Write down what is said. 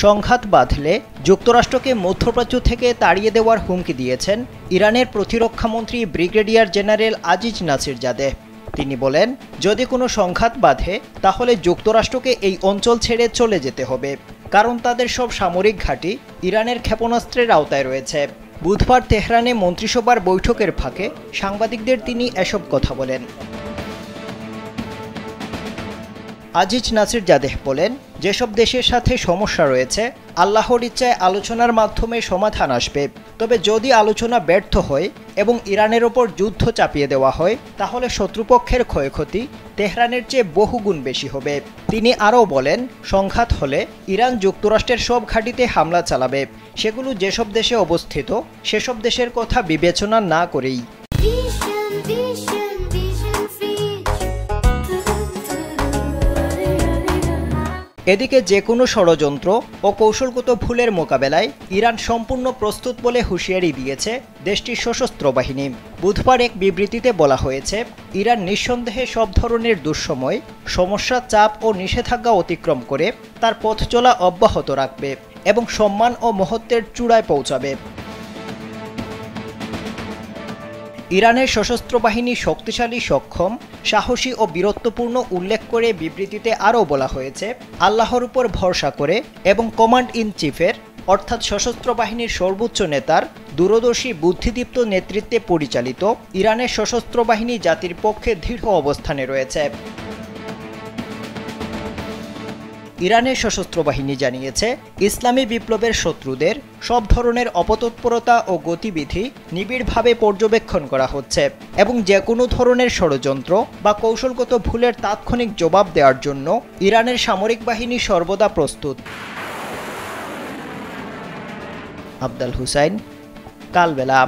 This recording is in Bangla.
সংঘাত বাঁধলে যুক্তরাষ্ট্রকে মধ্যপ্রাচ্য থেকে তাড়িয়ে দেওয়ার হুমকি দিয়েছেন ইরানের প্রতিরক্ষামন্ত্রী ব্রিগেডিয়ার জেনারেল আজিজ নাসিরজাদেহ। তিনি বলেন, যদি কোনো সংঘাত বাধে তাহলে যুক্তরাষ্ট্রকে এই অঞ্চল ছেড়ে চলে যেতে হবে, কারণ তাদের সব সামরিক ঘাঁটি ইরানের ক্ষেপণাস্ত্রের আওতায় রয়েছে। বুধবার তেহরানে মন্ত্রিসভার বৈঠকের ফাঁকে সাংবাদিকদের তিনি এসব কথা বলেন। আজিজ নাসিরজাদেহ বলেন, যেসব দেশের সাথে সমস্যা রয়েছে আল্লাহর ইচ্ছায় আলোচনার মাধ্যমে সমাধান আসবে। তবে যদি আলোচনা ব্যর্থ হয় এবং ইরানের ওপর যুদ্ধ চাপিয়ে দেওয়া হয় তাহলে শত্রুপক্ষের ক্ষয়ক্ষতি তেহরানের চেয়ে বহুগুণ বেশি হবে। তিনি আরও বলেন, সংঘাত হলে ইরান যুক্তরাষ্ট্রের সব ঘাঁটিতে হামলা চালাবে, সেগুলো যেসব দেশে অবস্থিত সেসব দেশের কথা বিবেচনা না করেই। এদিকে যে কোনো ষড়যন্ত্র ও কৌশলগত ভুলের মোকাবেলায় ইরান সম্পূর্ণ প্রস্তুত বলে হুঁশিয়ারি দিয়েছে দেশটির সশস্ত্র বাহিনী। বুধবার এক বিবৃতিতে বলা হয়েছে, ইরান নিঃসন্দেহে সব ধরনের দুঃসময়, সমস্যা, চাপ ও নিষেধাজ্ঞা অতিক্রম করে তার পথ চলা অব্যাহত রাখবে এবং সম্মান ও মহত্বের চূড়ায় পৌঁছাবে। ইরানের সশস্ত্র বাহিনী শক্তিশালী, সক্ষম, সাহসী ও বীরত্বপূর্ণ উল্লেখ করে বিবৃতিতে আরও বলা হয়েছে, আল্লাহর উপর ভরসা করে এবং কমান্ড ইন চিফের অর্থাৎ সশস্ত্র বাহিনীর সর্বোচ্চ নেতার দূরদর্শী বুদ্ধিদীপ্ত নেতৃত্বে পরিচালিত ইরানের সশস্ত্র বাহিনী জাতির পক্ষে দৃঢ় অবস্থানে রয়েছে। ইরানের সশস্ত্র বাহিনী জানিয়েছে, ইসলামী বিপ্লবের শত্রুদের সব ধরনের অপতৎপরতা ও গতিবিধি নিবিড়ভাবে পর্যবেক্ষণ করা হচ্ছে এবং যে কোনো ধরনের ষড়যন্ত্র বা কৌশলগত ভুলের তাৎক্ষণিক জবাব দেওয়ার জন্য ইরানের সামরিক বাহিনী সর্বদা প্রস্তুত। আফদাল হুসাইন, কালবেলা।